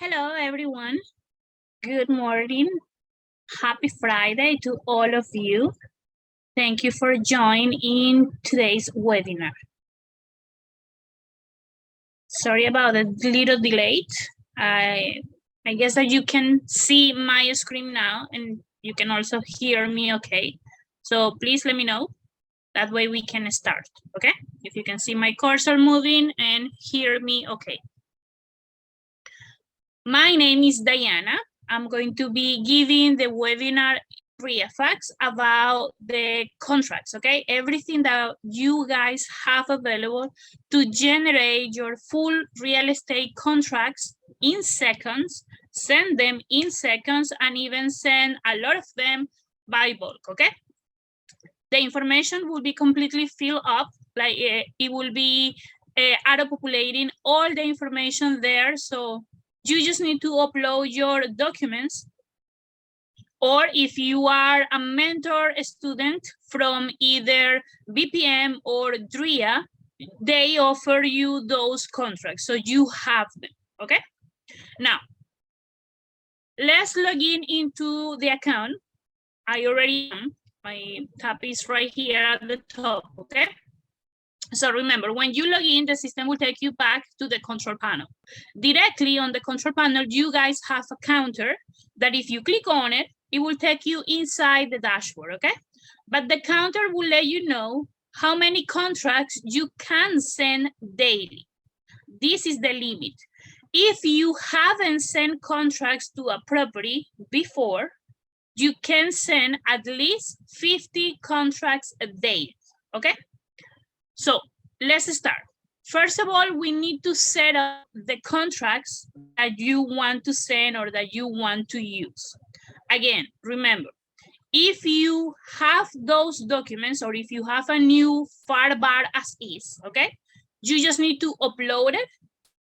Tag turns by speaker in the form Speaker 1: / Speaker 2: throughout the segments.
Speaker 1: Hello, everyone. Good morning. Happy Friday to all of you. Thank you for joining today's webinar. Sorry about the little delay. I guess that you can see my screen now and you can also hear me okay. So please let me know. That way we can start, okay? If you can see my cursor moving and hear me okay. My name is Diana. I'm going to be giving the webinar ReiFax about the contracts, okay? Everything that you guys have available to generate your full real estate contracts in seconds, send them in seconds, and even send a lot of them by bulk, okay? The information will be completely filled up, like it will be auto-populating all the information there, so you just need to upload your documents. Or if you are a mentor student from either BPM or DRIA, they offer you those contracts, so you have them, okay? Now, let's log in into the account. I already am. My tab is right here at the top, okay? So remember, when you log in, the system will take you back to the control panel. Directly on the control panel, you guys have a counter that if you click on it, it will take you inside the dashboard, okay? But the counter will let you know how many contracts you can send daily. This is the limit. If you haven't sent contracts to a property before, you can send at least 50 contracts a day, okay? So let's start. First of all, we need to set up the contracts that you want to send or that you want to use. Again, remember, if you have those documents or if you have a new FAR as is, okay, you just need to upload it,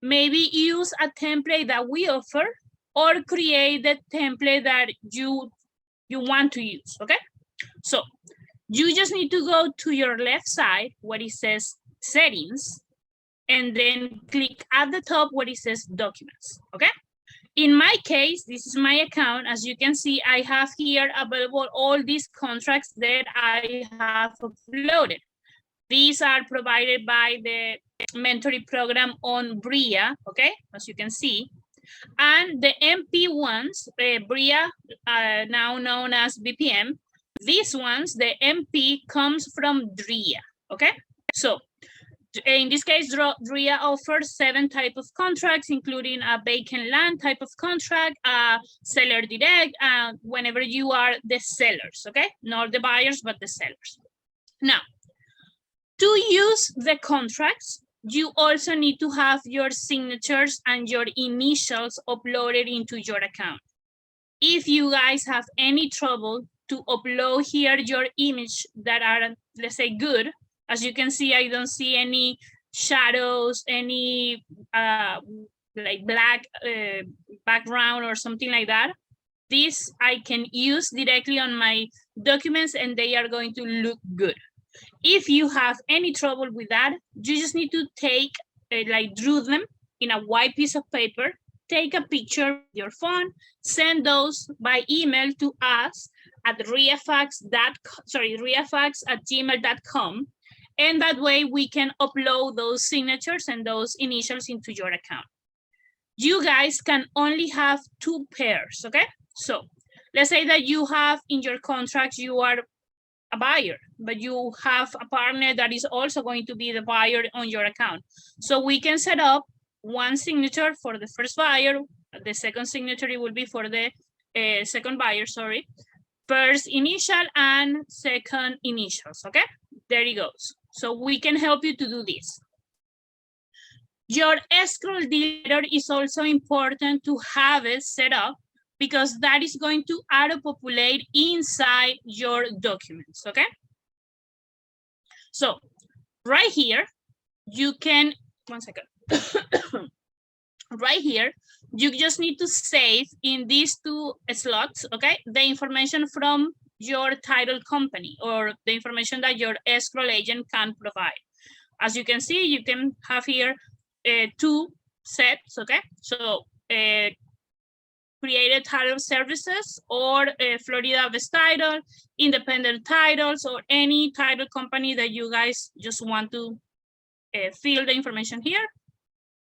Speaker 1: maybe use a template that we offer or create the template that you want to use, okay? So you just need to go to your left side where it says settings and then click at the top where it says documents, okay? In my case, this is my account. As you can see, I have here available all these contracts that I have uploaded. These are provided by the mentoring program on BRIA, okay, as you can see. And the MP ones, BRIA, now known as BPM, these ones, the MP comes from DRIA, okay? So in this case, DRIA offers 7 types of contracts, including a vacant land type of contract, seller direct, whenever you are the sellers, okay? Not the buyers, but the sellers. Now, to use the contracts, you also need to have your signatures and your initials uploaded into your account. If you guys have any trouble to upload here your image that are, let's say, good, as you can see, I don't see any shadows, any like black background or something like that. This I can use directly on my documents and they are going to look good. If you have any trouble with that, you just need to take, like drew them in a white piece of paper, take a picture with your phone, send those by email to us at reifax@gmail.com. And that way we can upload those signatures and those initials into your account. You guys can only have 2 pairs, okay? So let's say that you have in your contract, you are a buyer, but you have a partner that is also going to be the buyer on your account. So we can set up 1 signature for the first buyer, the second signature will be for the second buyer, sorry. First initial and second initials, okay? There it goes. So we can help you to do this. Your escrow letter is also important to have it set up because that is going to auto-populate inside your documents, okay? So right here, you can, one second. Right here, you just need to save in these 2 slots, okay, the information from your title company or the information that your escrow agent can provide. As you can see, you can have here 2 sets, okay? So created title services or Florida Best Title, independent titles, or any title company that you guys just want to fill the information here.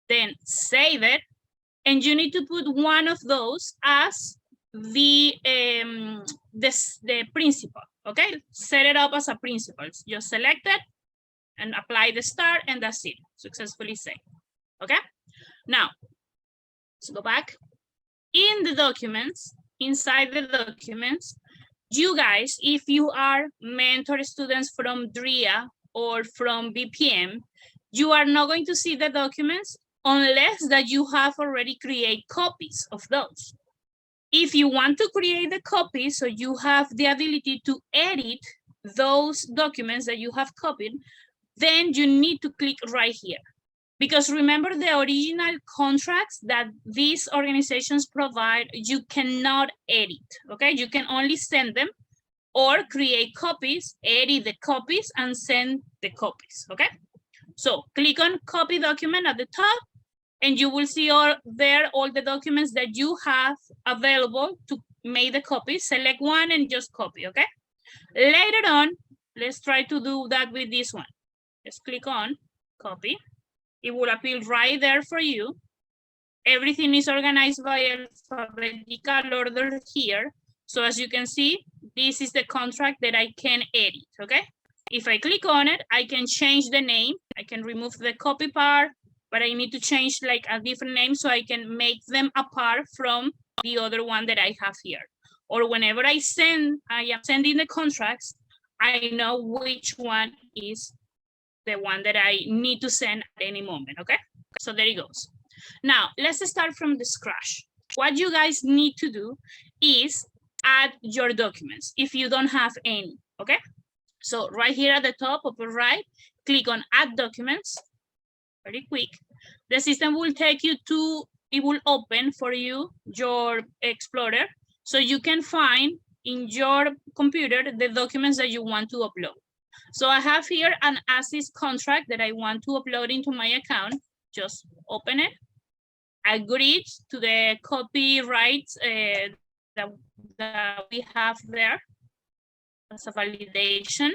Speaker 1: Then save it. And you need to put one of those as the principal, okay? Set it up as a principal. Just select it and apply the star, and that's it. Successfully saved, okay? Now, let's go back. In the documents, inside the documents, you guys, if you are mentor students from DRIA or from BPM, you are not going to see the documents unless that you have already created copies of those. If you want to create the copies, so you have the ability to edit those documents that you have copied, then you need to click right here. Because remember, the original contracts that these organizations provide, you cannot edit, okay? You can only send them or create copies, edit the copies, and send the copies, okay? So click on copy document at the top, and you will see all the documents that you have available to make the copy. Select one and just copy, okay? Later on, let's try to do that with this one. Just click on copy. It will appear right there for you. Everything is organized by alphabetical order here. So as you can see, this is the contract that I can edit, okay? If I click on it, I can change the name. I can remove the copy part, but I need to change like a different name so I can make them apart from the other one that I have here. Or whenever I am sending the contracts, I know which one is the one that I need to send at any moment, okay? So there it goes. Now, let's start from the scratch. What you guys need to do is add your documents if you don't have any, okay? So right here at the top, upper right, click on add documents, very quick. The system will take you to, it will open for you your Explorer, so you can find in your computer the documents that you want to upload. So I have here an ASIS contract that I want to upload into my account. Just open it, agree to the copyrights that we have there as a validation,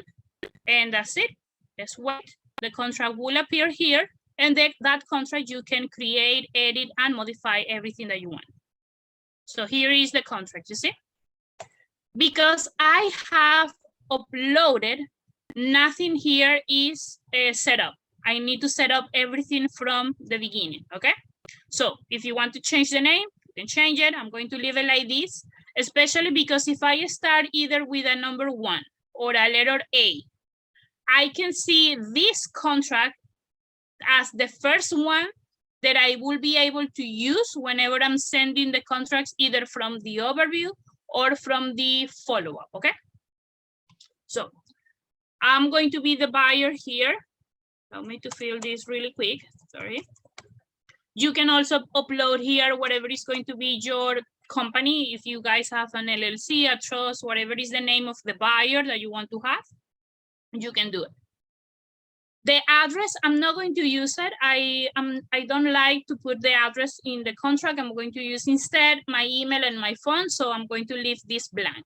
Speaker 1: and that's it. Just wait. The contract will appear here, and then that contract you can create, edit, and modify everything that you want. So here is the contract, you see? Because I have uploaded, nothing here is set up. I need to set up everything from the beginning, okay? So if you want to change the name, you can change it. I'm going to leave it like this, especially because if I start either with a number 1 or a letter A, I can see this contract as the first one that I will be able to use whenever I'm sending the contracts either from the overview or from the follow-up, okay? So I'm going to be the buyer here. Allow me to fill this really quick, sorry. You can also upload here whatever is going to be your company. If you guys have an LLC, a trust, whatever is the name of the buyer that you want to have, you can do it. The address, I'm not going to use it. I don't like to put the address in the contract. I'm going to use instead my email and my phone, so I'm going to leave this blank.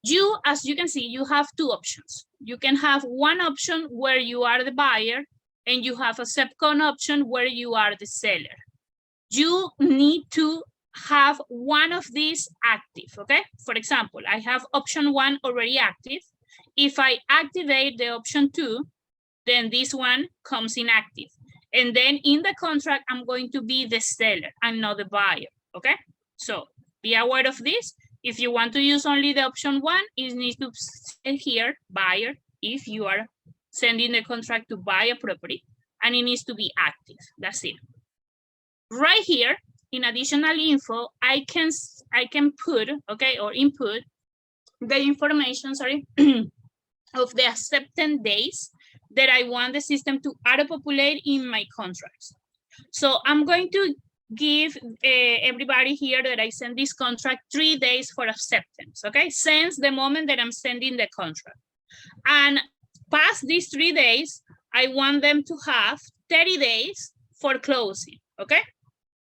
Speaker 1: You, as you can see, you have two options. You can have one option where you are the buyer, and you have a subcon option where you are the seller. You need to have one of these active, okay? For example, I have option 1 already active. If I activate the option 2, then this one comes inactive. And then in the contract, I'm going to be the seller. I'm not the buyer, okay? So be aware of this. If you want to use only the option 1, it needs to say here, buyer, if you are sending the contract to buy a property, and it needs to be active. That's it. Right here, in additional info, I can put, okay, or input the information, sorry, of the acceptance days that I want the system to auto-populate in my contracts. So I'm going to give everybody here that I send this contract 3 days for acceptance, okay? Since the moment that I'm sending the contract. And past these 3 days, I want them to have 30 days for closing, okay?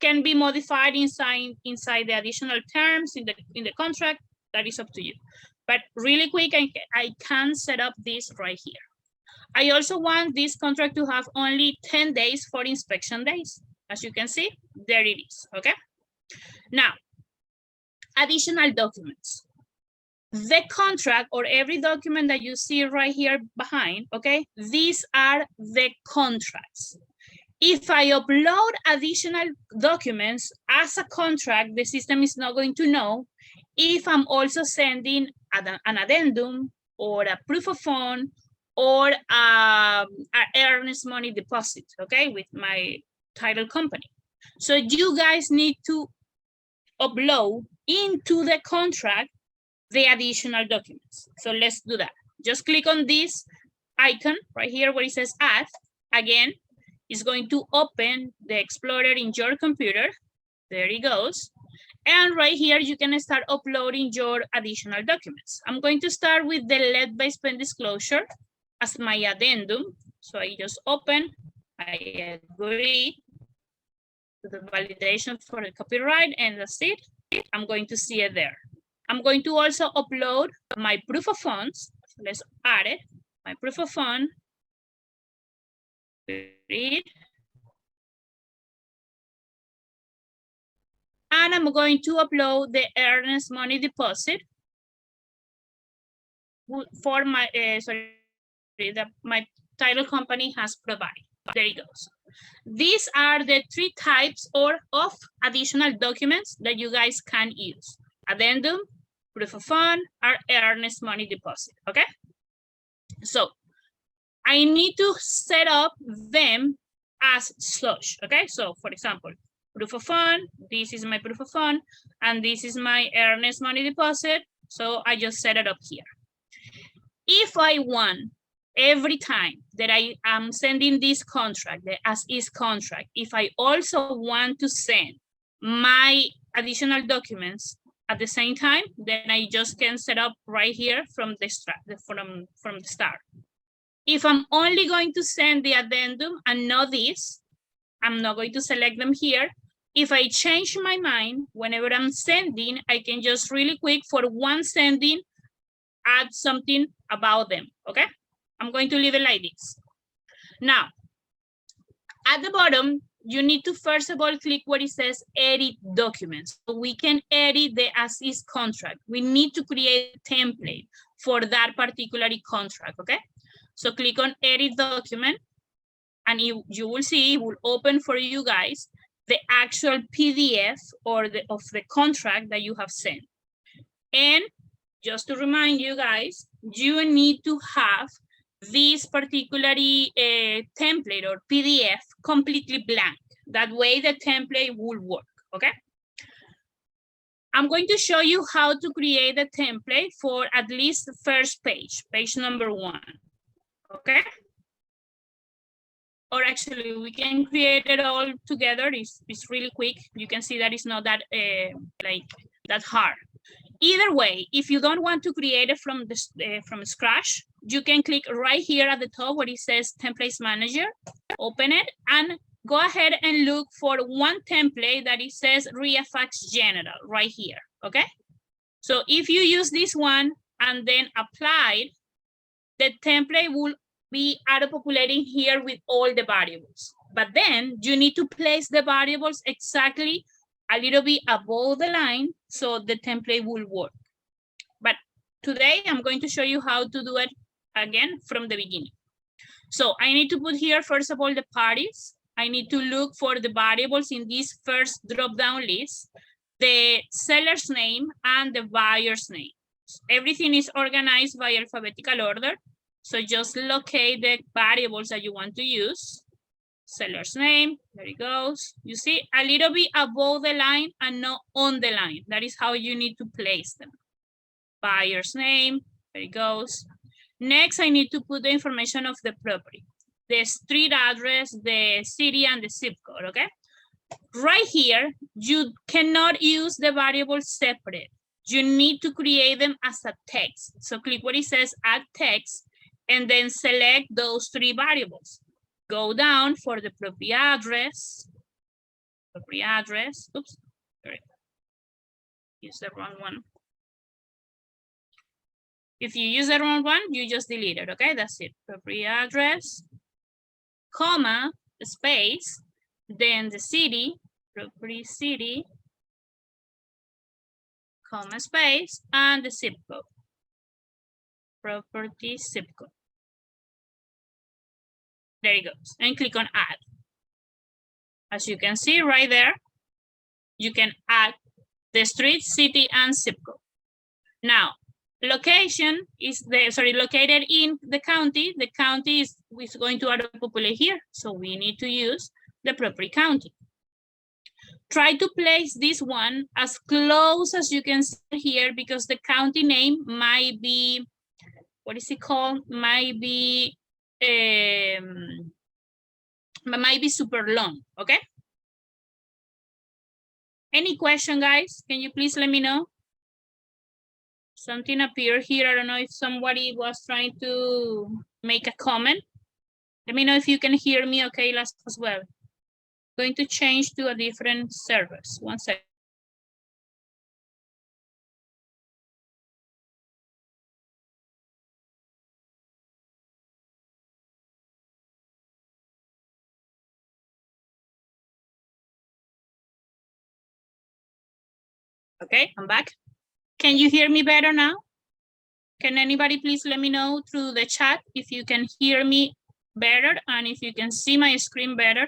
Speaker 1: can be modified inside the additional terms in the contract. That is up to you. But really quick, I can set up this right here. I also want this contract to have only 10 days for inspection days. As you can see, there it is, okay? Now, additional documents. The contract or every document that you see right here behind, okay? These are the contracts. If I upload additional documents as a contract, the system is not going to know if I'm also sending an addendum or a proof of fund or an earnest money deposit, okay, with my title company. So you guys need to upload into the contract the additional documents. So let's do that. Just click on this icon right here where it says add. Again, it's going to open the Explorer in your computer. There it goes. And right here, you can start uploading your additional documents. I'm going to start with the lead by spend disclosure as my addendum. So I just open, I agree to the validation for the copyright, and that's it. I'm going to see it there. I'm going to also upload my proof of funds. So let's add it, my proof of fund. Read. And I'm going to upload the earnest money deposit for my, my title company has provided. There it goes. These are the 3 types of additional documents that you guys can use. Addendum, proof of fund, or earnest money deposit, okay? So I need to set up them as such, okay? So for example, proof of fund, this is my proof of fund, and this is my earnest money deposit. So I just set it up here. If I want every time that I am sending this contract, the as is contract, if I also want to send my additional documents at the same time, then I just can set up right here from the start. If I'm only going to send the addendum and not this, I'm not going to select them here. If I change my mind, whenever I'm sending, I can just really quick for one sending, add something about them, okay? I'm going to leave it like this. Now, at the bottom, you need to first of all click where it says edit documents. So we can edit the as is contract. We need to create a template for that particular contract, okay? So click on edit document and you will see it will open for you guys the actual PDF or of the contract that you have sent. And just to remind you guys, you need to have this particular template or PDF completely blank. That way the template will work, okay? I'm going to show you how to create a template for at least the first page, page number 1, okay? Or actually we can create it all together. It's really quick. You can see that it's not that that hard. Either way, if you don't want to create it from scratch, you can click right here at the top where it says Templates Manager, open it, and go ahead and look for one template that it says ReiFax General right here, okay? So if you use this one and then apply, the template will be auto-populating here with all the variables. But then you need to place the variables exactly a little bit above the line so the template will work. But today I'm going to show you how to do it again from the beginning. So I need to put here, first of all, the parties. I need to look for the variables in this first drop-down list, the seller's name and the buyer's name. Everything is organized by alphabetical order. So just locate the variables that you want to use. Seller's name, there it goes. You see, a little bit above the line and not on the line. That is how you need to place them. Buyer's name, there it goes. Next, I need to put the information of the property, the street address, the city, and the zip code, okay? Right here, you cannot use the variables separate. You need to create them as a text. So click where it says add text, and then select those 3 variables. Go down for the property address, property address. Oops, sorry, use the wrong one. If you use the wrong one, you just delete it, okay? That's it. Property address, comma, space, then the city, property city, comma, space, and the zip code. Property zip code. There it goes. And click on add. As you can see right there, you can add the street, city, and zip code. Now, location is located in the county. The county is going to auto-populate here. So we need to use the property county. Try to place this one as close as you can see here because the county name might be, what is it called? Might be super long, okay? Any question, guys? Can you please let me know? Something appeared here. I don't know if somebody was trying to make a comment. Let me know if you can hear me okay as well. Going to change to a different service. 1 second. Okay, I'm back. Can you hear me better now? Can anybody please let me know through the chat if you can hear me better and if you can see my screen better?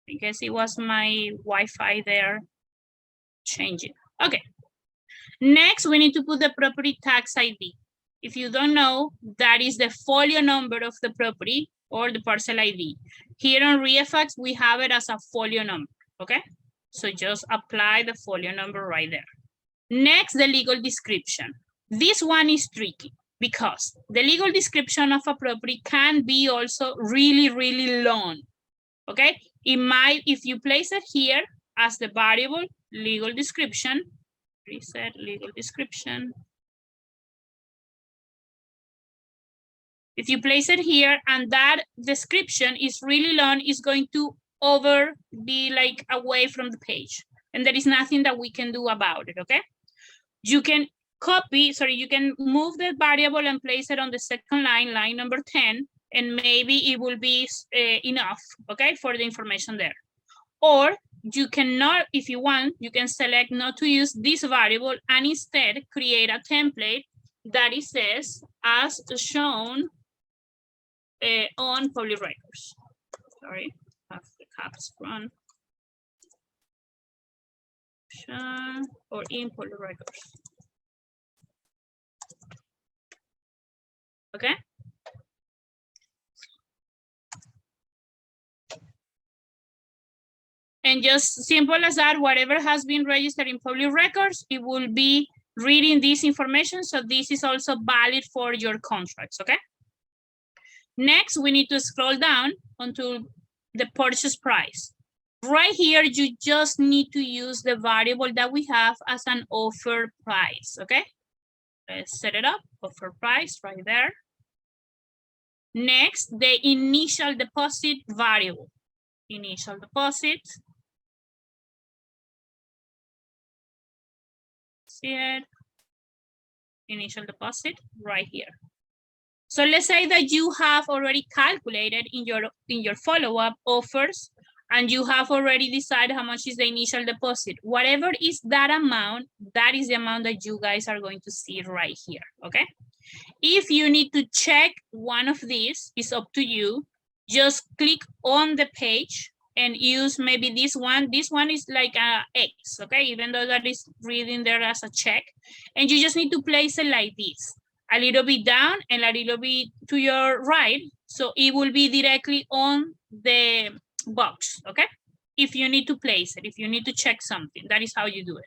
Speaker 1: I guess it was my Wi-Fi there changing. Okay. Next, we need to put the property tax ID. If you don't know, that is the folio number of the property or the parcel ID. Here on ReiFax, we have it as a folio number, okay? So just apply the folio number right there. Next, the legal description. This one is tricky because the legal description of a property can be also really, really long, okay? It might, if you place it here as the variable legal description, reset legal description. If you place it here and that description is really long, it's going to be like away from the page. And there is nothing that we can do about it, okay? You can you can move the variable and place it on the second line, line number 10, and maybe it will be enough, okay, for the information there. Or you cannot, if you want, you can select not to use this variable and instead create a template that it says as shown on public records. Sorry, have the caps run. Or in public records. Okay. And just simple as that, whatever has been registered in public records, it will be reading this information. So this is also valid for your contracts, okay? Next, we need to scroll down onto the purchase price. Right here, you just need to use the variable that we have as an offer price, okay? Let's set it up, offer price right there. Next, the initial deposit variable. Initial deposit. See it? Initial deposit right here. So let's say that you have already calculated in your follow-up offers and you have already decided how much is the initial deposit. Whatever is that amount, that is the amount that you guys are going to see right here, okay? If you need to check one of these, it's up to you. Just click on the page and use maybe this one. This one is like a X, okay? Even though that is reading there as a check. And you just need to place it like this. A little bit down and a little bit to your right. So it will be directly on the box, okay? If you need to place it, if you need to check something, that is how you do it.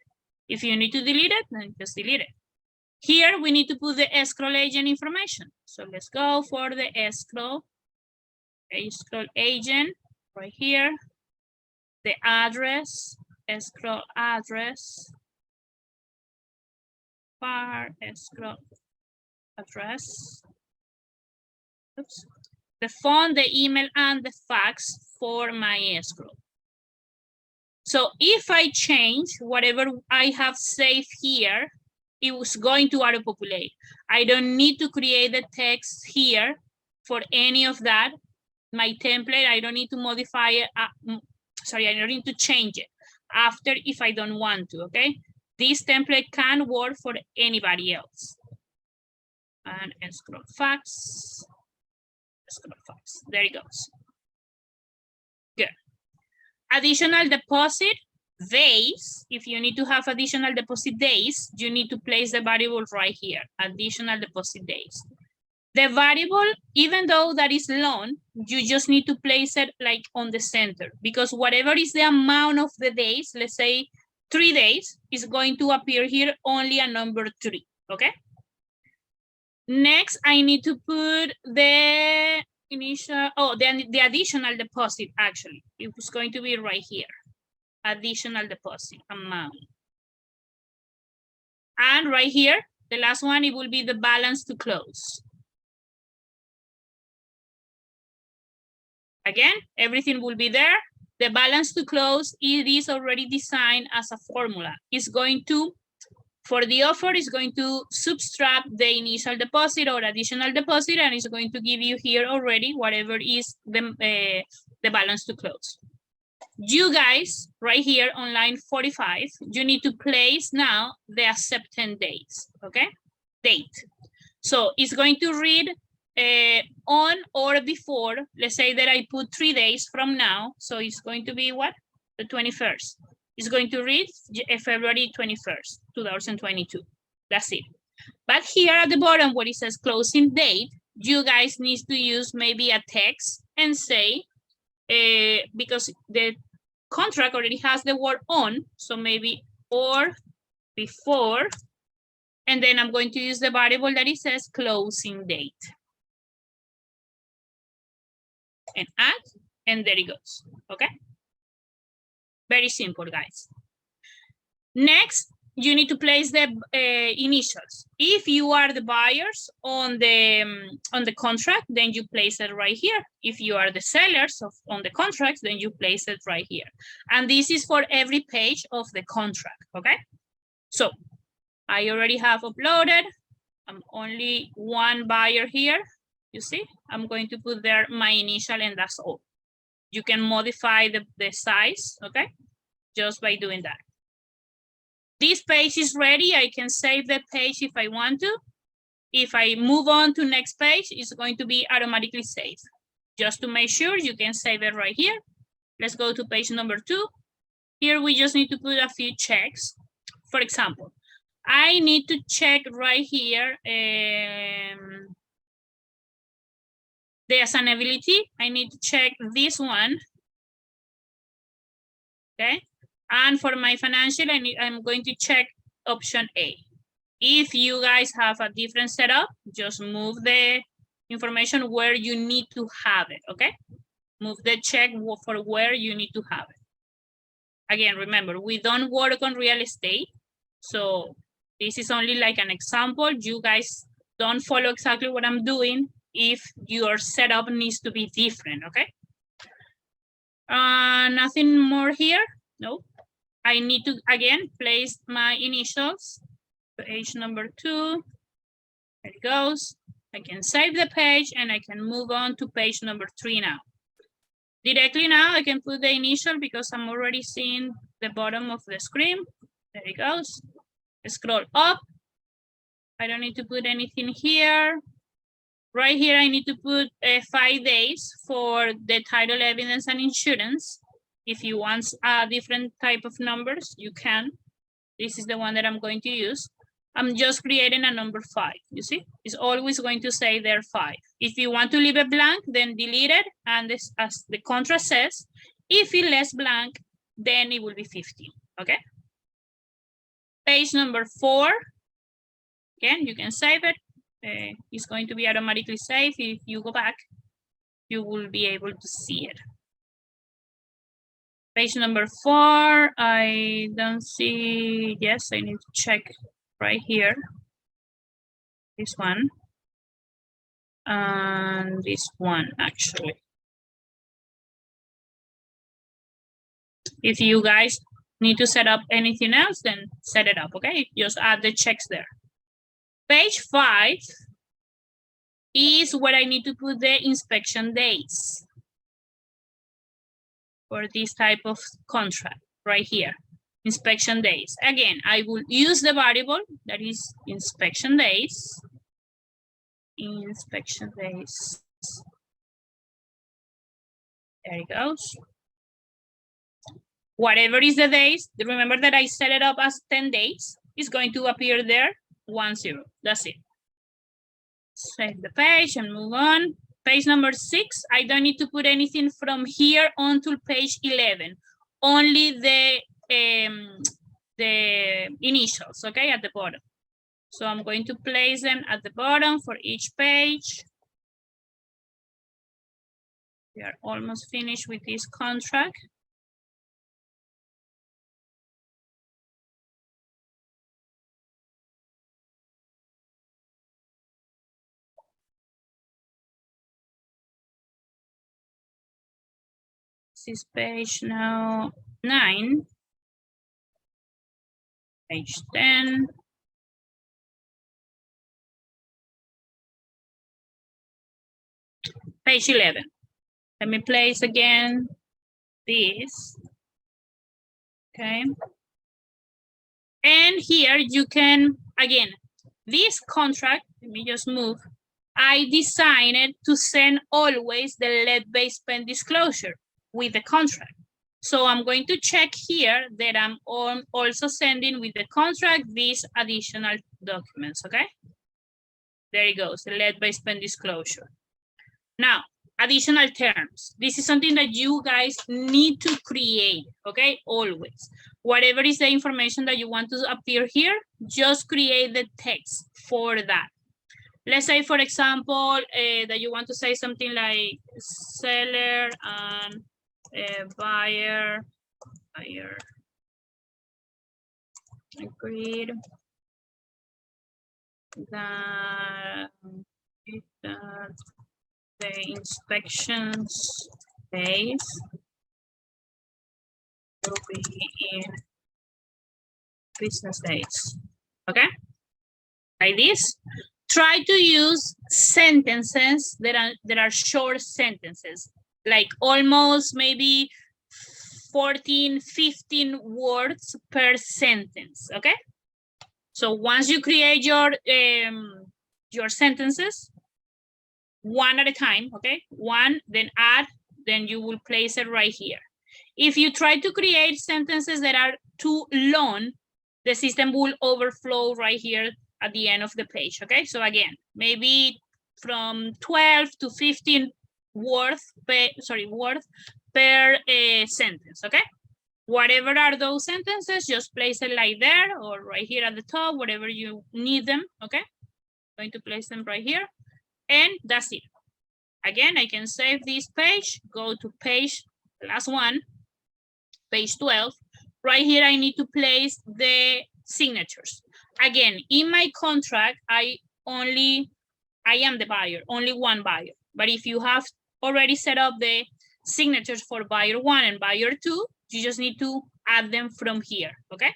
Speaker 1: If you need to delete it, then just delete it. Here, we need to put the escrow agent information. So let's go for the escrow agent right here. The address, escrow address, bar escrow address. Oops. The phone, the email, and the fax for my escrow. So if I change whatever I have saved here, it was going to auto-populate. I don't need to create the text here for any of that. My template, I don't need to modify it. Sorry, I don't need to change it after if I don't want to, okay? This template can work for anybody else. And scroll fax. There it goes. Good. Additional deposit days. If you need to have additional deposit days, you need to place the variable right here, additional deposit days. The variable, even though that is loan, you just need to place it like on the center, because whatever is the amount of the days, let's say 3 days, is going to appear here only a number 3, okay? Next, I need to put the initial, the additional deposit, actually. It was going to be right here, additional deposit amount. And right here, the last one, it will be the balance to close. Again, everything will be there. The balance to close, it is already designed as a formula. It's going to, for the offer, it's going to subtract the initial deposit or additional deposit, and it's going to give you here already whatever is the balance to close. You guys, right here on line 45, you need to place now the acceptance dates, okay? Date. So it's going to read on or before. Let's say that I put 3 days from now. So it's going to be what? The 21st. It's going to read February 21st, 2022. That's it. But here at the bottom where it says closing date, you guys need to use maybe a text and say, because the contract already has the word on, so maybe or before, and then I'm going to use the variable that it says closing date. And add, and there it goes, okay? Very simple, guys. Next, you need to place the initials. If you are the buyers on the contract, then you place it right here. If you are the sellers on the contract, then you place it right here. And this is for every page of the contract, okay? So I already have uploaded. I'm only one buyer here. You see, I'm going to put there my initial and that's all. You can modify the size, okay? Just by doing that. This page is ready. I can save the page if I want to. If I move on to next page, it's going to be automatically saved. Just to make sure, you can save it right here. Let's go to page number 2. Here we just need to put a few checks. For example, I need to check right here the assignability. I need to check this one. Okay. And for my financial, I'm going to check option A. If you guys have a different setup, just move the information where you need to have it, okay? Move the check for where you need to have it. Again, remember, we don't work on real estate. So this is only like an example. You guys don't follow exactly what I'm doing if your setup needs to be different, okay? Nothing more here, no. I need to, again, place my initials. Page number 2, there it goes. I can save the page and I can move on to page number 3 now. Directly now, I can put the initial because I'm already seeing the bottom of the screen. There it goes. Scroll up. I don't need to put anything here. Right here, I need to put 5 days for the title, evidence, and insurance. If you want a different type of numbers, you can. This is the one that I'm going to use. I'm just creating a number 5, you see? It's always going to say there 5. If you want to leave it blank, then delete it. And this, as the contract says, if it left blank, then it will be 15, okay? Page number 4, again, you can save it. It's going to be automatically saved. If you go back, you will be able to see it. Page number 4, I don't see, yes, I need to check right here. This one. And this one, actually. If you guys need to set up anything else, then set it up, okay? Just add the checks there. Page 5 is where I need to put the inspection days for this type of contract right here. Inspection days. Again, I will use the variable that is inspection days. Inspection days. There it goes. Whatever is the days, remember that I set it up as 10 days. It's going to appear there, 10. That's it. Save the page and move on. Page number 6, I don't need to put anything from here until page 11. Only the initials, okay, at the bottom. So I'm going to place them at the bottom for each page. We are almost finished with this contract. This is page now 9. Page 10. Page 11. Let me place again this. Okay. And here you can, again, this contract, let me just move. I designed to send always the lead-based pen disclosure with the contract. So I'm going to check here that I'm also sending with the contract these additional documents, okay? There it goes, the lead-based pen disclosure. Now, additional terms. This is something that you guys need to create, okay? Always. Whatever is the information that you want to appear here, just create the text for that. Let's say, for example, that you want to say something like seller and buyer agreed that the inspections days will be in business days. Okay? Like this. Try to use sentences that are short sentences, like almost maybe 14, 15 words per sentence, okay? So once you create your sentences, one at a time, okay? One, then add, then you will place it right here. If you try to create sentences that are too long, the system will overflow right here at the end of the page, okay? So again, maybe from 12 to 15 words per sentence, okay? Whatever are those sentences, just place it like there or right here at the top, wherever you need them, okay? I'm going to place them right here, and that's it. Again, I can save this page, go to page, last one, page 12. Right here, I need to place the signatures. Again, in my contract, I am the buyer, only one buyer. But if you have already set up the signatures for buyer 1 and buyer 2, you just need to add them from here, okay?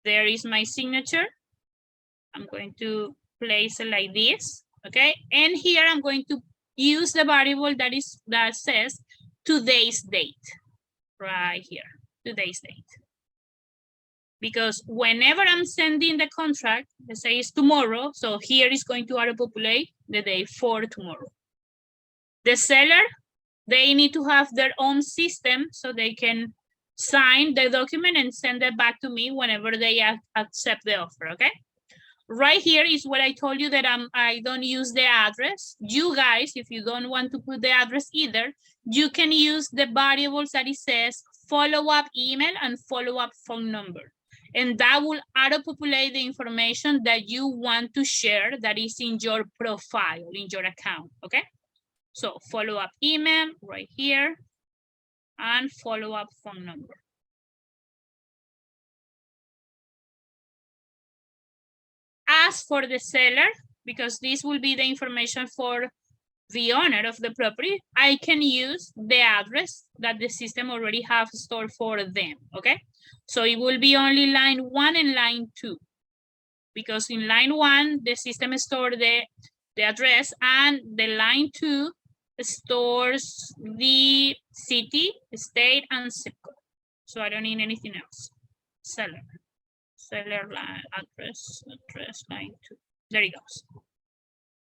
Speaker 1: There is my signature. I'm going to place it like this, okay? And here I'm going to use the variable that says today's date, right here, today's date. Because whenever I'm sending the contract, let's say it's tomorrow, so here is going to auto-populate the day for tomorrow. The seller, they need to have their own system so they can sign the document and send it back to me whenever they accept the offer, okay? Right here is what I told you that I don't use the address. You guys, if you don't want to put the address either, you can use the variables that it says follow-up email and follow-up phone number. And that will auto-populate the information that you want to share that is in your profile, in your account, okay? So follow-up email right here and follow-up phone number. As for the seller, because this will be the information for the owner of the property, I can use the address that the system already have stored for them, okay? So it will be only line 1 and line 2, because in line 1, the system stored the address, and the line 2 stores the city, state, and zip code. So I don't need anything else. Seller line, address line 2. There it goes.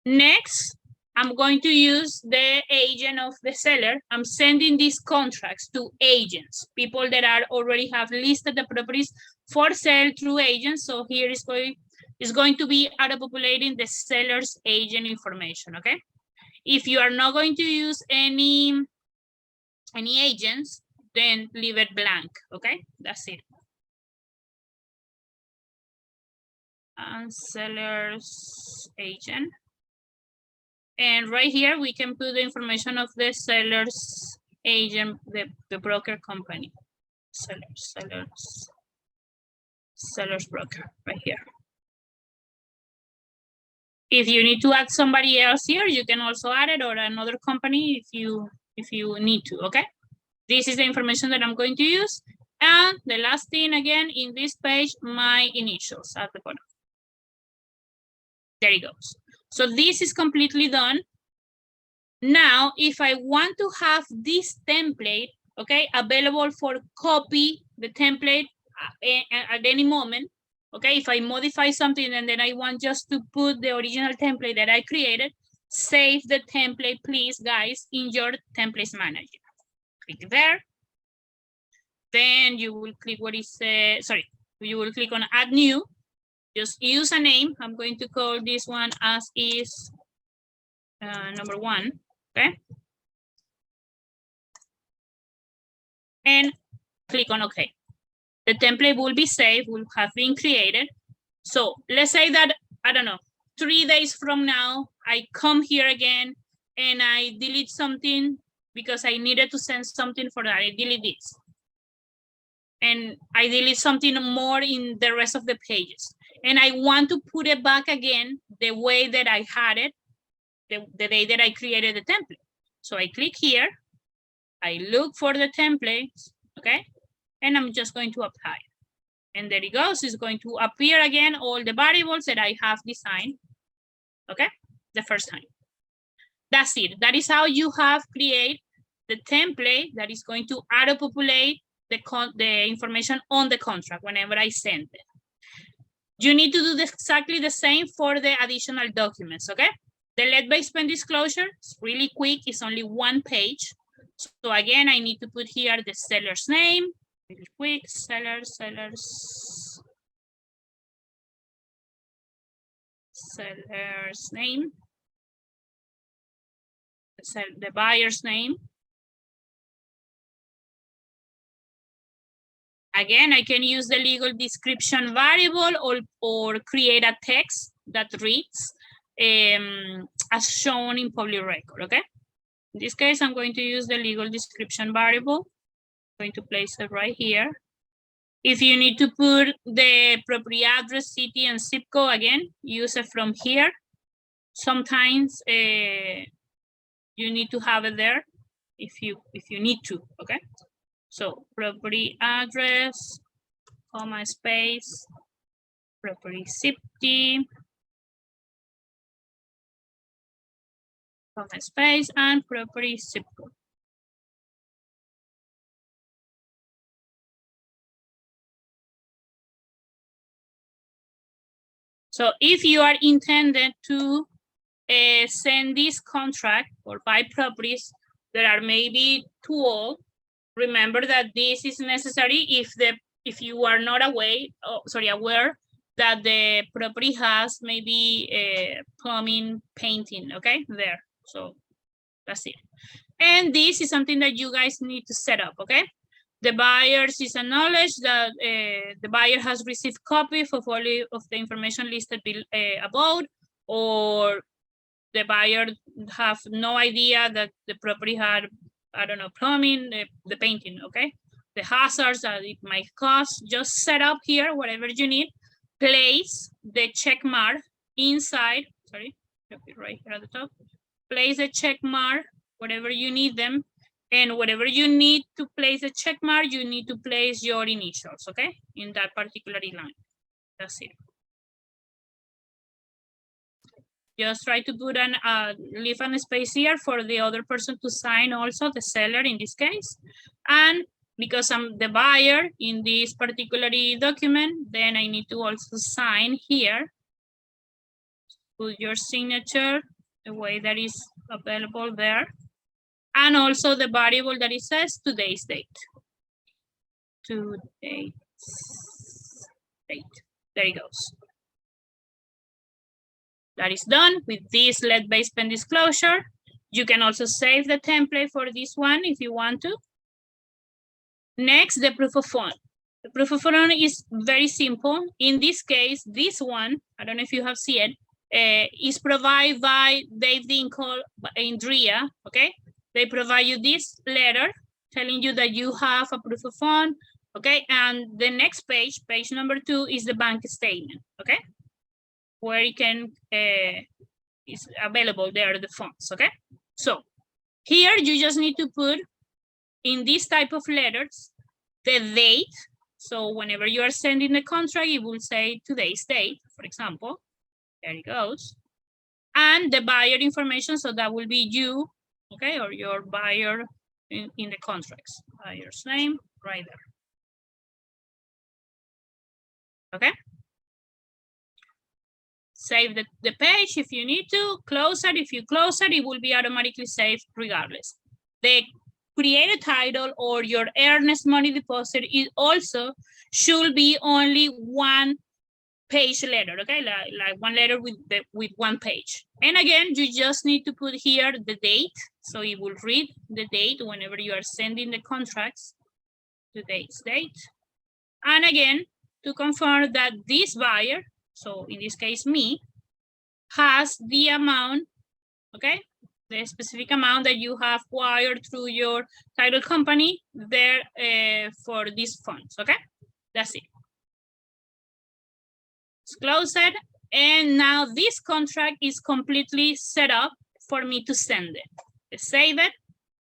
Speaker 1: Next, I'm going to use the agent of the seller. I'm sending these contracts to agents, people that are already have listed the properties for sale through agents. So here is going to be auto-populating the seller's agent information, okay? If you are not going to use any agents, then leave it blank, okay? That's it. And seller's agent. And right here, we can put the information of the seller's agent, the broker company. Seller's broker, right here. If you need to add somebody else here, you can also add it, or another company if you need to, okay? This is the information that I'm going to use. And the last thing, again, in this page, my initials at the bottom. There it goes. So this is completely done. Now, if I want to have this template, okay, available for copy the template at any moment, okay, if I modify something and then I want just to put the original template that I created, save the template, please, guys, in your templates manager. Click there. Then you will click you will click on add new. Just use a name. I'm going to call this one as is number 1, okay? And click on OK. The template will be saved, will have been created. So let's say that, I don't know, 3 days from now, I come here again and I delete something because I needed to send something for that. I delete this. And I delete something more in the rest of the pages. And I want to put it back again the way that I had it, the day that I created the template. So I click here, I look for the templates, okay? And I'm just going to apply. And there it goes. It's going to appear again all the variables that I have designed, okay? The first time. That's it. That is how you have created the template that is going to auto-populate the information on the contract whenever I send it. You need to do exactly the same for the additional documents, okay? The let by spend disclosure is really quick. It's only 1 page. So again, I need to put here the seller's name, really quick, seller's name, the buyer's name. Again, I can use the legal description variable or create a text that reads as shown in public record, okay? In this case, I'm going to use the legal description variable. I'm going to place it right here. If you need to put the property address, city, and zip code, again, use it from here. Sometimes you need to have it there if you need to, okay? So property address, comma, space, property city, comma, space, and property zip code. So if you are intended to send this contract or buy properties that are maybe too old, remember that this is necessary if you are not aware that the property has maybe plumbing, painting, okay, there. So that's it. And this is something that you guys need to set up, okay? The buyer is acknowledged that the buyer has received copy of all of the information listed above, or the buyer have no idea that the property had, I don't know, plumbing, the painting, okay? The hazards that it might cause, just set up here, whatever you need, place the check mark inside, right here at the top, place a check mark wherever you need them. And whatever you need to place a check mark, you need to place your initials, okay? In that particular line. That's it. Just try to put leave a space here for the other person to sign also, the seller in this case. And because I'm the buyer in this particular document, then I need to also sign here. Put your signature the way that is available there. And also the variable that it says today's date. Today's date. There it goes. That is done with this lead-based pen disclosure. You can also save the template for this one if you want to. Next, the proof of fund. The proof of fund is very simple. In this case, this one, I don't know if you have seen it, is provided by Dave Dinkle in RIA, okay? They provide you this letter telling you that you have a proof of fund, okay? And the next page, page number 2, is the bank statement, okay? Where you can, is available there, the funds, okay? So here you just need to put in this type of letters, the date. So whenever you are sending the contract, it will say today's date, for example. There it goes. And the buyer information, so that will be you, okay, or your buyer in the contracts. Buyer's name right there. Okay. Save the page if you need to, close it. If you close it, it will be automatically saved regardless. The created title or your earnest money deposit is also should be only one page letter, okay? Like one letter with one page. And again, you just need to put here the date. So it will read the date whenever you are sending the contracts, today's date. And again, to confirm that this buyer, so in this case, me, has the amount, okay? The specific amount that you have wired through your title company there for these funds, okay? That's it. Let's close it. And now this contract is completely set up for me to send it. Let's save it.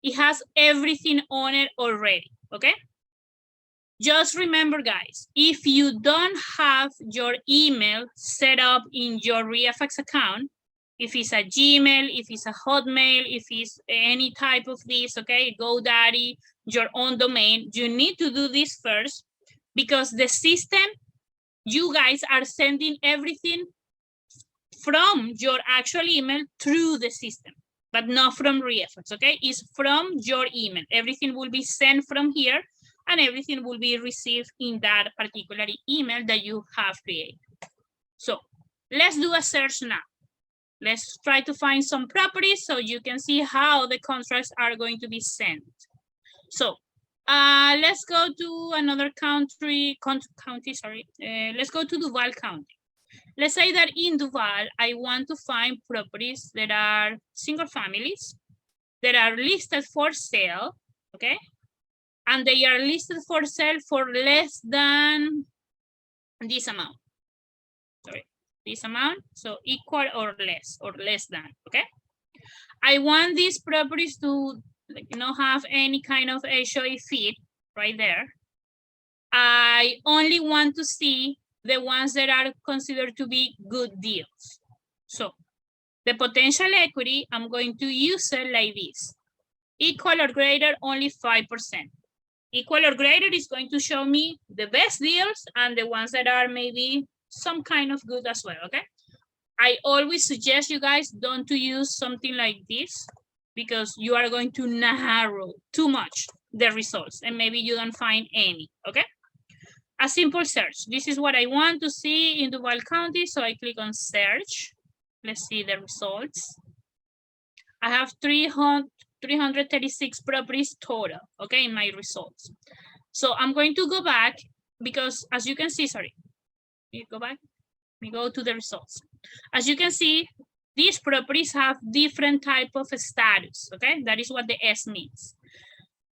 Speaker 1: It has everything on it already, okay? Just remember, guys, if you don't have your email set up in your ReiFax account, if it's a Gmail, if it's a Hotmail, if it's any type of this, okay, GoDaddy, your own domain, you need to do this first because the system, you guys are sending everything from your actual email through the system, but not from ReiFax, okay? It's from your email. Everything will be sent from here and everything will be received in that particular email that you have created. So let's do a search now. Let's try to find some properties so you can see how the contracts are going to be sent. So let's go to another county, let's go to Duval County. Let's say that in Duval, I want to find properties that are single families that are listed for sale, okay? And they are listed for sale for less than this amount. Sorry, this amount, so equal or less than, okay? I want these properties to have any kind of HOA fee right there. I only want to see the ones that are considered to be good deals. So the potential equity, I'm going to use it like this. Equal or greater, only 5%. Equal or greater is going to show me the best deals and the ones that are maybe some kind of good as well, okay? I always suggest you guys don't to use something like this because you are going to narrow too much the results and maybe you don't find any, okay? A simple search. This is what I want to see in Duval County, so I click on search. Let's see the results. I have 336 properties total, okay, in my results. So I'm going to go back because as you can see, sorry, you go back, we go to the results. As you can see, these properties have different type of status, okay? That is what the S means.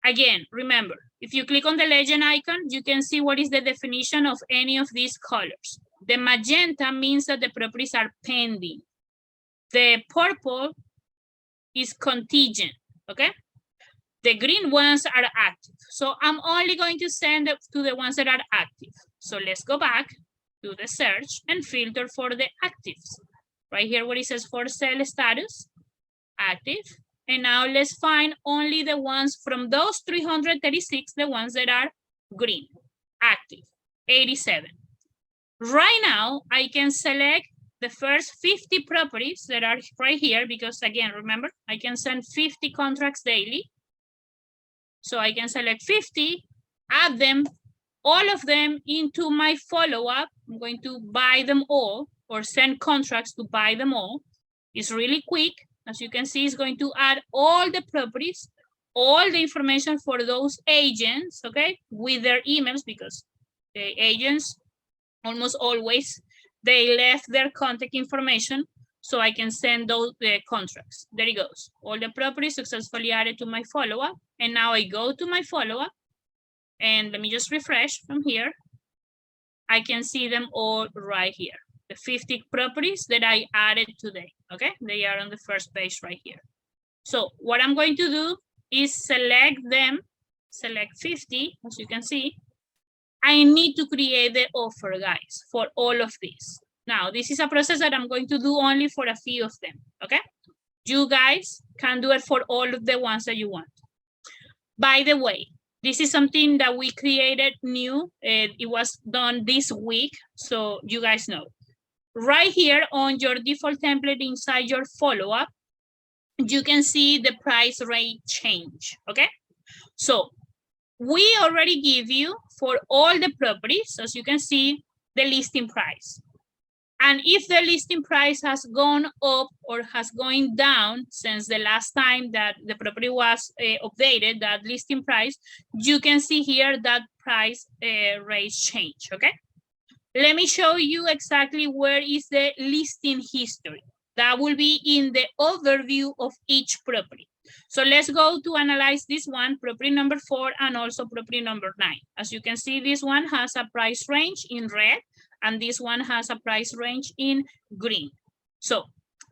Speaker 1: Again, remember, if you click on the legend icon, you can see what is the definition of any of these colors. The magenta means that the properties are pending. The purple is contingent, okay? The green ones are active. So I'm only going to send it to the ones that are active. So let's go back to the search and filter for the actives. Right here where it says for sale status, active. And now let's find only the ones from those 336, the ones that are green, active, 87. Right now, I can select the first 50 properties that are right here because again, remember, I can send 50 contracts daily. So I can select 50, add them, all of them into my follow-up. I'm going to buy them all or send contracts to buy them all. It's really quick. As you can see, it's going to add all the properties, all the information for those agents, okay, with their emails because the agents almost always, they left their contact information so I can send those contracts. There it goes. All the properties successfully added to my follow-up. And now I go to my follow-up and let me just refresh from here. I can see them all right here. The 50 properties that I added today, okay? They are on the first page right here. So what I'm going to do is select them, select 50, as you can see. I need to create the offer, guys, for all of these. Now, this is a process that I'm going to do only for a few of them, okay? You guys can do it for all of the ones that you want. By the way, this is something that we created new. It was done this week, so you guys know. Right here on your default template inside your follow-up, you can see the price rate change, okay? So we already give you for all the properties, as you can see, the listing price. And if the listing price has gone up or has gone down since the last time that the property was updated, that listing price, you can see here that price rate change, okay? Let me show you exactly where is the listing history. That will be in the overview of each property. So let's go to analyze this one, property number 4 and also property number 9. As you can see, this one has a price range in red and this one has a price range in green. So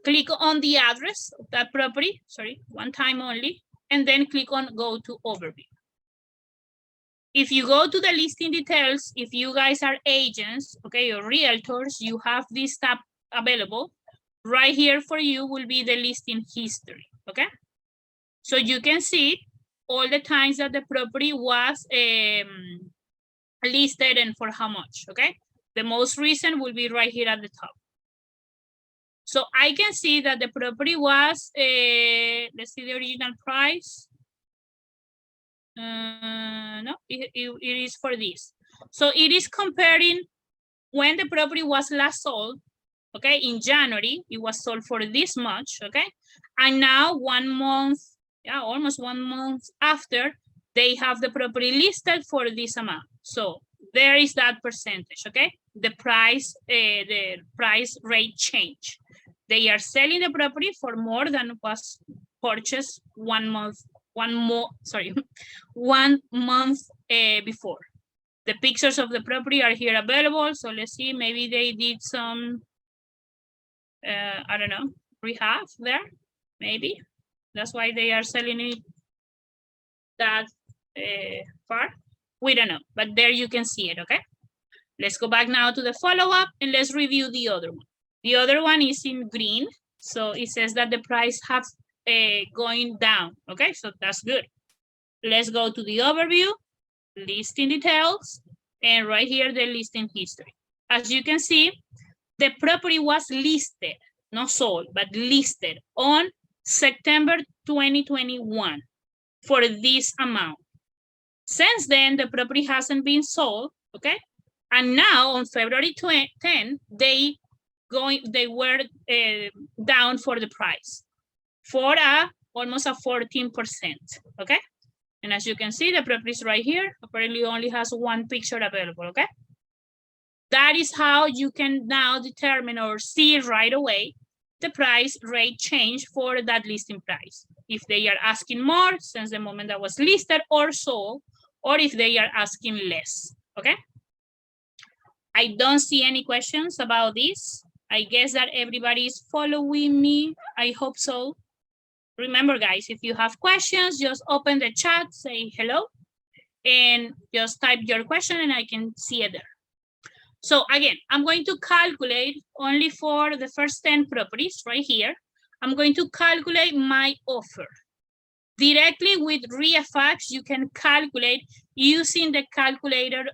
Speaker 1: click on the address of that property, sorry, one time only, and then click on go to overview. If you go to the listing details, if you guys are agents, okay, or realtors, you have this tab available. Right here for you will be the listing history, okay? So you can see all the times that the property was listed and for how much, okay? The most recent will be right here at the top. So I can see that the property was, let's see the original price. No, it is for this. So it is comparing when the property was last sold, okay, in January, it was sold for this much, okay? And now 1 month, yeah, almost 1 month after, they have the property listed for this amount. So there is that percentage, okay? The price rate change. They are selling the property for more than was purchased 1 month, 1 month before. The pictures of the property are here available. So let's see, maybe they did some, I don't know, rehab there, maybe. That's why they are selling it that far. We don't know, but there you can see it, okay? Let's go back now to the follow-up and let's review the other one. The other one is in green. So it says that the price has going down, okay? So that's good. Let's go to the overview, listing details, and right here, the listing history. As you can see, the property was listed, not sold, but listed on September 2021 for this amount. Since then, the property hasn't been sold, okay? And now on February 10, they were down for the price for almost a 14%, okay? And as you can see, the property is right here. Apparently only has one picture available, okay? That is how you can now determine or see right away the price rate change for that listing price. If they are asking more since the moment that was listed or sold, or if they are asking less, okay? I don't see any questions about this. I guess that everybody is following me. I hope so. Remember, guys, if you have questions, just open the chat, say hello, and just type your question and I can see it there. So again, I'm going to calculate only for the first 10 properties right here. I'm going to calculate my offer. Directly with ReiFax, you can calculate using the calculator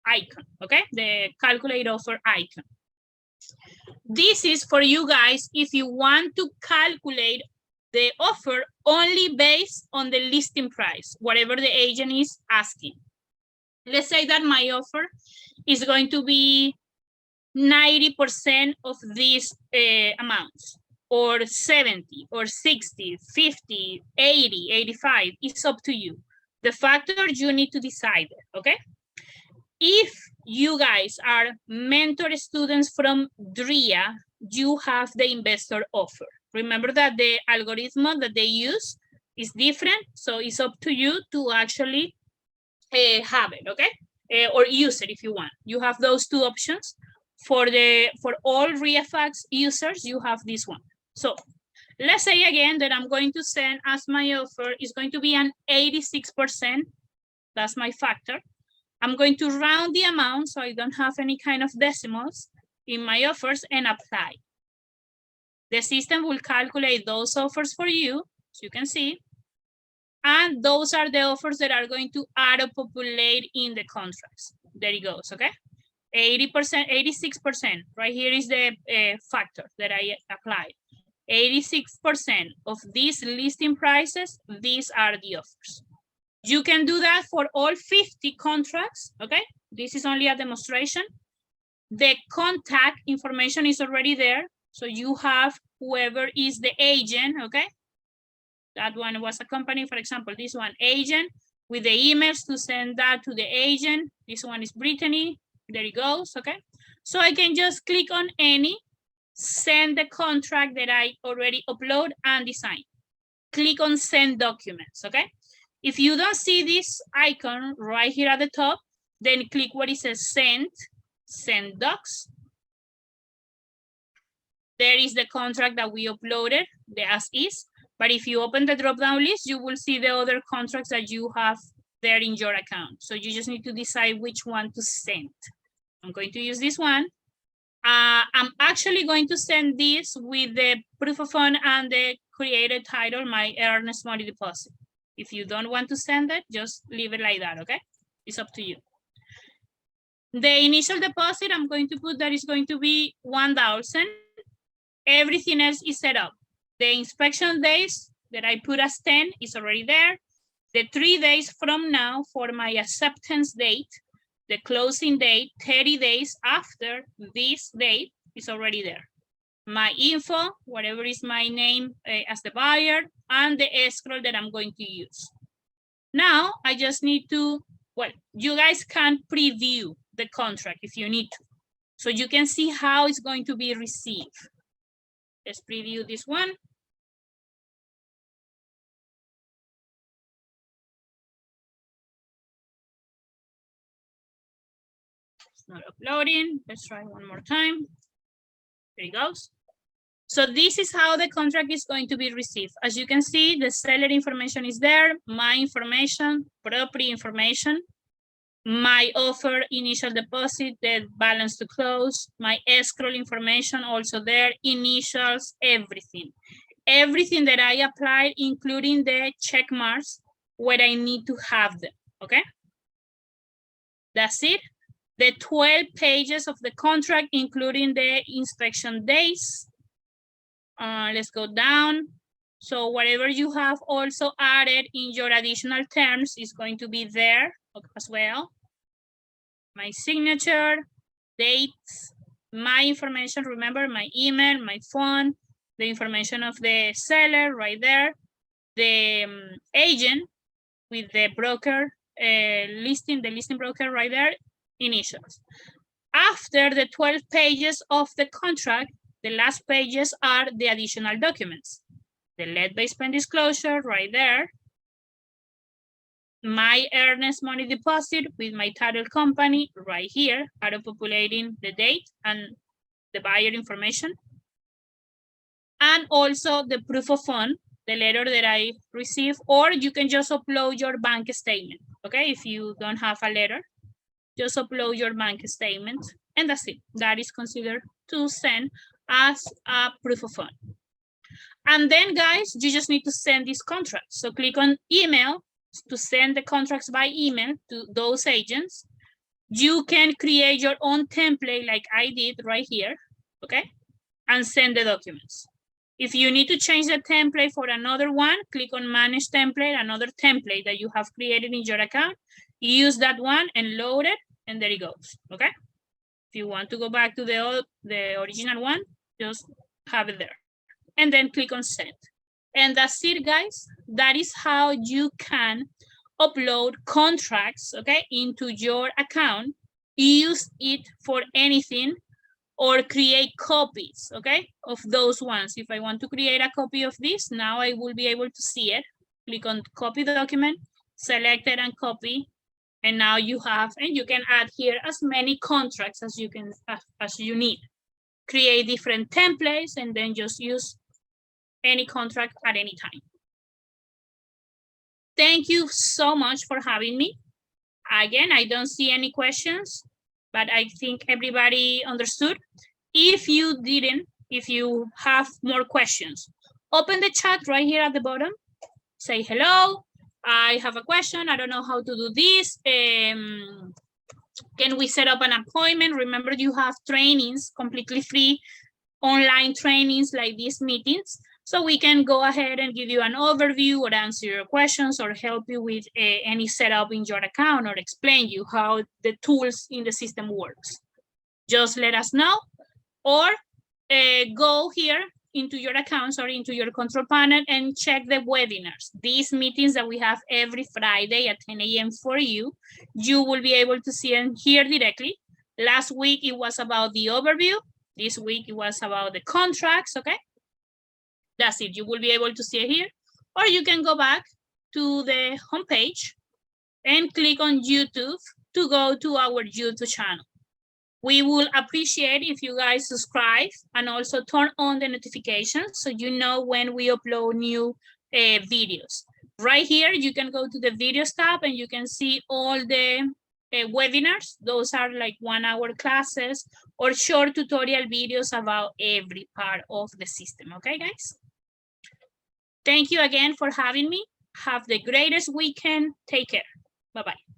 Speaker 1: icon, okay? The calculate offer icon. This is for you guys if you want to calculate the offer only based on the listing price, whatever the agent is asking. Let's say that my offer is going to be 90% of these amounts, or 70, or 60, 50, 80, 85. It's up to you. The factor you need to decide, okay? If you guys are mentor students from DRIA, you have the investor offer. Remember that the algorithm that they use is different, so it's up to you to actually have it, okay? Or use it if you want. You have those two options. For all ReiFax users, you have this one. So let's say again that I'm going to send as my offer is going to be an 86%. That's my factor. I'm going to round the amount so I don't have any kind of decimals in my offers and apply. The system will calculate those offers for you, so you can see. And those are the offers that are going to auto-populate in the contracts. There it goes, okay? 80%, 86%, right here is the factor that I applied. 86% of these listing prices, these are the offers. You can do that for all 50 contracts, okay? This is only a demonstration. The contact information is already there. So you have whoever is the agent, okay? That one was a company, for example, this one, agent, with the emails to send that to the agent. This one is Brittany. There it goes, okay? So I can just click on any, send the contract that I already upload and design. Click on send documents, okay? If you don't see this icon right here at the top, then click what it says send docs. There is the contract that we uploaded, the as is. But if you open the drop-down list, you will see the other contracts that you have there in your account. So you just need to decide which one to send. I'm going to use this one. I'm actually going to send this with the proof of fund and the created title, my earnest money deposit. If you don't want to send it, just leave it like that, okay? It's up to you. The initial deposit, I'm going to put that is going to be 1,000. Everything else is set up. The inspection days that I put as 10 is already there. The 3 days from now for my acceptance date, the closing date, 30 days after this date is already there. My info, whatever is my name as the buyer, and the escrow that I'm going to use. Now, I just need to, well, you guys can preview the contract if you need to. So you can see how it's going to be received. Let's preview this one. It's not uploading. Let's try one more time. There it goes. So this is how the contract is going to be received. As you can see, the seller information is there, my information, property information, my offer, initial deposit, the balance to close, my escrow information also there, initials, everything. Everything that I applied, including the check marks where I need to have them, okay? That's it. The 12 pages of the contract, including the inspection days. Let's go down. So whatever you have also added in your additional terms is going to be there as well. My signature, dates, my information, remember my email, my phone, the information of the seller right there, the agent with the broker listing, the listing broker right there, initials. After the 12 pages of the contract, the last pages are the additional documents. The lead-based spend disclosure right there. My earnest money deposit with my title company right here, auto-populating the date and the buyer information. And also the proof of fund the letter that I received, or you can just upload your bank statement, okay? If you don't have a letter, just upload your bank statement, and that's it. That is considered to send as a proof of fund. And then, guys, you just need to send these contracts. So click on email to send the contracts by email to those agents. You can create your own template like I did right here, okay? And send the documents. If you need to change the template for another one, click on manage template, another template that you have created in your account. Use that one and load it, and there it goes, okay? If you want to go back to the original one, just have it there. And then click on send. And that's it, guys. That is how you can upload contracts, okay, into your account, use it for anything, or create copies, okay, of those ones. If I want to create a copy of this, now I will be able to see it. Click on copy document, select it and copy, and now you have, and you can add here as many contracts as you can, as you need. Create different templates, and then just use any contract at any time. Thank you so much for having me. Again, I don't see any questions, but I think everybody understood. If you didn't, if you have more questions, open the chat right here at the bottom. Say, hello, I have a question. I don't know how to do this. Can we set up an appointment? Remember, you have trainings, completely free online trainings like these meetings. So we can go ahead and give you an overview or answer your questions or help you with any setup in your account or explain you how the tools in the system works. Just let us know, or go here into your accounts or into your control panel and check the webinars. These meetings that we have every Friday at 10 a.m. for you, you will be able to see them here directly. Last week, it was about the overview. This week, it was about the contracts, okay? That's it. You will be able to see it here. Or you can go back to the homepage and click on YouTube to go to our YouTube channel. We will appreciate if you guys subscribe and also turn on the notifications so you know when we upload new videos. Right here, you can go to the videos tab and you can see all the webinars. Those are like 1-hour classes or short tutorial videos about every part of the system. Okay, guys? Thank you again for having me. Have the greatest weekend. Take care. Bye-bye.